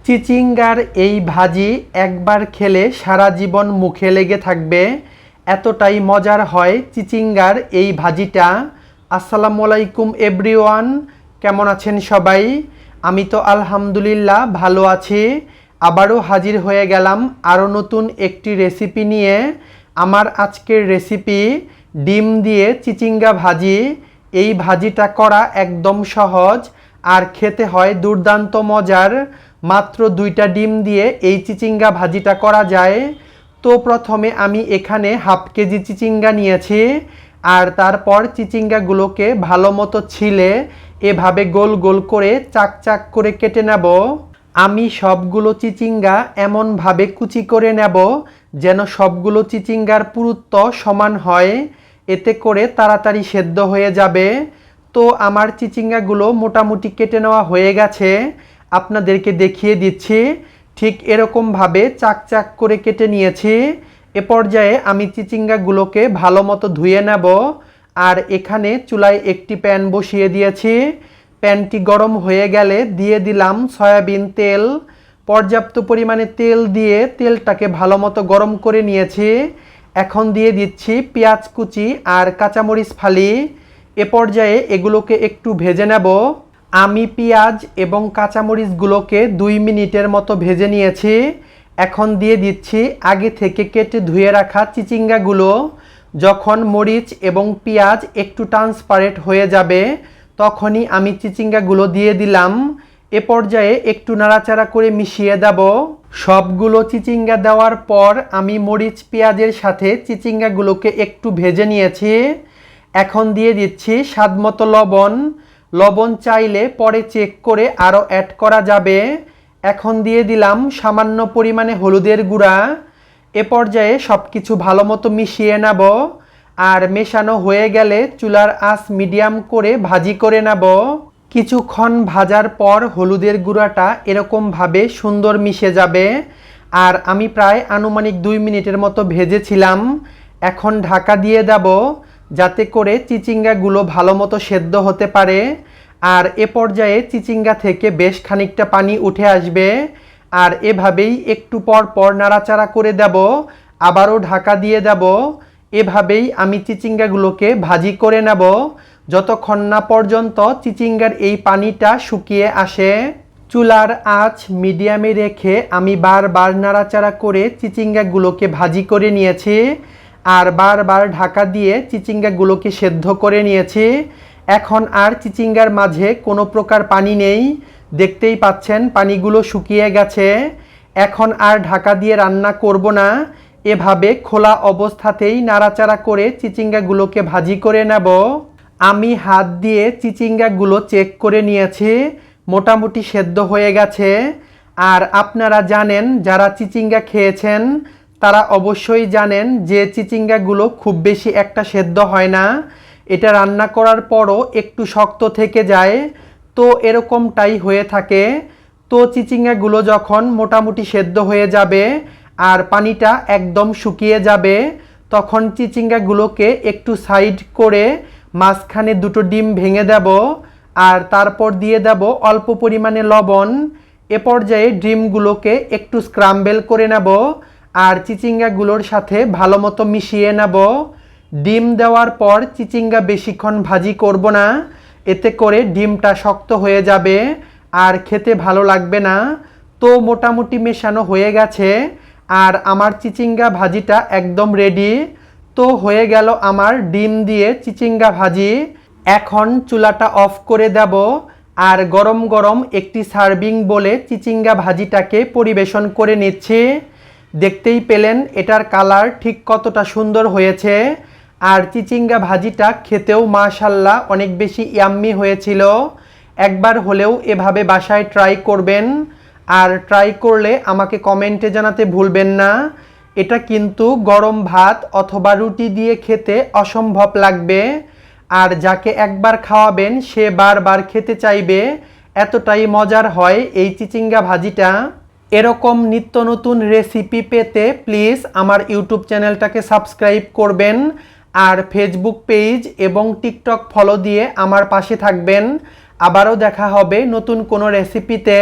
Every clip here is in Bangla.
চিচিঙ্গার এই ভাজি একবার খেলে সারা জীবন মুখে লেগে থাকবে, এতটাই মজার হয় চিচিঙ্গার এই ভাজিটা। আসসালামু আলাইকুম এভরিওয়ান, কেমন আছেন সবাই? আমি তো আলহামদুলিল্লাহ ভালো আছি। আবারও হাজির হয়ে গেলাম আরও নতুন একটি রেসিপি নিয়ে। আমার আজকের রেসিপি ডিম দিয়ে চিচিঙ্গা ভাজি। এই ভাজিটা করা একদম সহজ আর খেতে হয় দুর্দান্ত মজার। মাত্র 2টা ডিম দিয়ে এই চিচিঙ্গা ভাজিটা করা যায়। তো প্রথমে আমি এখানে হাফ কেজি চিচিঙ্গা নিয়েছি, আর তারপর চিচিঙ্গাগুলোকে ভালো মতো ছিলে এভাবে গোল গোল করে চাক চাক করে কেটে নেব। আমি সবগুলো চিচিঙ্গা এমনভাবে কুচি করে নেব যেন সবগুলো চিচিঙ্গার পুরুত্ব সমান হয়, এতে করে তাড়াতাড়ি সেদ্ধ হয়ে যাবে। তো আমার চিচিঙ্গাগুলো মোটামুটি কেটে নেওয়া হয়ে গেছে, আপনাদেরকে দেখিয়ে দিচ্ছি। ঠিক এরকমভাবে চাক চাক করে কেটে নিয়েছি। এ পর্যায়ে আমি চিচিঙ্গাগুলোকে ভালো মতো ধুয়ে নেব। আর এখানে চুলায় একটি প্যান বসিয়ে দিয়েছি। প্যানটি গরম হয়ে গেলে দিয়ে দিলাম সয়াবিন তেল। পর্যাপ্ত পরিমাণে তেল দিয়ে তেলটাকে ভালো মতো গরম করে নিয়েছি। এখন দিয়ে দিচ্ছি পেঁয়াজ কুচি আর কাঁচামরিচ ফালি। এ পর্যায়ে এগুলোকে একটু ভেজে নেব। আমি পেঁয়াজ এবং কাঁচামরিচগুলোকে 2 মিনিটের মতো ভেজে নিয়েছি। এখন দিয়ে দিচ্ছি আগে থেকে কেটে ধুয়ে রাখা চিচিঙ্গাগুলো। যখন মরিচ এবং পেঁয়াজ একটু ট্রান্সপারেন্ট হয়ে যাবে তখনই আমি চিচিঙ্গাগুলো দিয়ে দিলাম। এ পর্যায়ে একটু নাড়াচাড়া করে মিশিয়ে দেব। সবগুলো চিচিঙ্গা দেওয়ার পর আমি মরিচ পেঁয়াজের সাথে চিচিঙ্গাগুলোকে একটু ভেজে নিয়েছি। এখন দিয়ে দিচ্ছি স্বাদমতো লবণ। লবণ চাইলে পরে চেক করে আরও অ্যাড করা যাবে। এখন দিয়ে দিলাম সামান্য পরিমাণে হলুদের গুঁড়া। এ পর্যায়ে সব কিছু ভালো মতো মিশিয়ে নেব। আর মেশানো হয়ে গেলে চুলার আঁচ মিডিয়াম করে ভাজি করে নেব। কিছুক্ষণ ভাজার পর হলুদের গুঁড়াটা এরকমভাবে সুন্দর মিশে যাবে। আর আমি প্রায় আনুমানিক 2 মিনিটের মতো ভেজেছিলাম। এখন ঢাকা দিয়ে দেব যাতে করে চিচিঙ্গাগুলো ভালো মতো সেদ্ধ হতে পারে। আর এ পর্যায়ে চিচিঙ্গা থেকে বেশ খানিকটা পানি উঠে আসবে। আর এভাবেই একটু পর পর নাড়াচাড়া করে দেব, আবারও ঢাকা দিয়ে দেব। এভাবেই আমি চিচিঙ্গাগুলোকে ভাজি করে নেব যতক্ষণ না পর্যন্ত চিচিঙ্গার এই পানিটা শুকিয়ে আসে। চুলার আঁচ মিডিয়ামে রেখে আমি বারবার নাড়াচাড়া করে চিচিঙ্গাগুলোকে ভাজি করে নিয়েছি। আর বারবার ঢাকা দিয়ে চিচিঙ্গাগুলোকে সেদ্ধ করে নিয়েছি। এখন আর চিচিঙ্গার মাঝে কোনো প্রকার পানি নেই, দেখতেই পাচ্ছেন পানিগুলো শুকিয়ে গেছে। এখন আর ঢাকা দিয়ে রান্না করব না, এভাবে খোলা অবস্থাতেই নাড়াচাড়া করে চিচিঙ্গাগুলোকে ভাজি করে নেব। আমি হাত দিয়ে চিচিঙ্গাগুলো চেক করে নিয়েছি, মোটামুটি সেদ্ধ হয়ে গেছে। আর আপনারা জানেন, যারা চিচিঙ্গা খেয়েছেন তারা অবশ্যই জানেন যে চিচিঙ্গাগুলো খুব বেশি একটা সেদ্ধ হয় না, এটা রান্না করার পরও একটু শক্ত থেকে যায়। তো এরকমটাই হয়ে থাকে। তো চিচিঙ্গাগুলো যখন মোটামুটি সেদ্ধ হয়ে যাবে আর পানিটা একদম শুকিয়ে যাবে তখন চিচিঙ্গাগুলোকে একটু সাইড করে মাঝখানে 2টো ডিম ভেঙে দেব। আর তারপর দিয়ে দেব অল্প পরিমাণে লবণ। এ পর্যায়ে ডিমগুলোকে একটু স্ক্রাম্বেল করে নেব আর চিচিঙ্গাগুলোর সাথে ভালো মতো মিশিয়ে নেব। ডিম দেওয়ার পর চিচিঙ্গা বেশিক্ষণ ভাজি করব না, এতে করে ডিমটা শক্ত হয়ে যাবে আর খেতে ভালো লাগবে না। তো মোটামুটি মেশানো হয়ে গেছে আর আমার চিচিঙ্গা ভাজিটা একদম রেডি। তো হয়ে গেল আমার ডিম দিয়ে চিচিঙ্গা ভাজি। এখন চুলাটা অফ করে দেব আর গরম গরম একটি সার্ভিং বলে চিচিঙ্গা ভাজিটাকে পরিবেশন করে নিচ্ছি। দেখতেই পেলেন এটার কালার ঠিক কতটা সুন্দর হয়েছে। আর চিচিঙ্গা ভাজিটা খেতেও মাশাআল্লাহ অনেক বেশি ইয়াম্মি হয়েছিল। একবার হলেও এভাবে বাসায় ট্রাই করবেন। আর ট্রাই করলে আমাকে কমেন্টে জানাতে ভুলবেন না। এটা কিন্তু গরম ভাত অথবা রুটি দিয়ে খেতে অসম্ভব লাগবে। আর যাকে একবার খাওয়াবেন সে বারবার খেতে চাইবে, এতটাই মজার হয় এই চিচিঙ্গা ভাজিটা। এরকম নিত্য নতুন রেসিপি পেতে প্লিজ আমার ইউটিউব চ্যানেলটাকে সাবস্ক্রাইব করবেন। আর ফেসবুক পেজ এবং টিকটক ফলো দিয়ে আমার পাশে থাকবেন। আবারও দেখা হবে নতুন কোনো রেসিপিতে।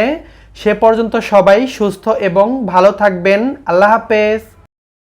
সে পর্যন্ত সবাই সুস্থ এবং ভালো থাকবেন। আল্লাহ হাফেজ।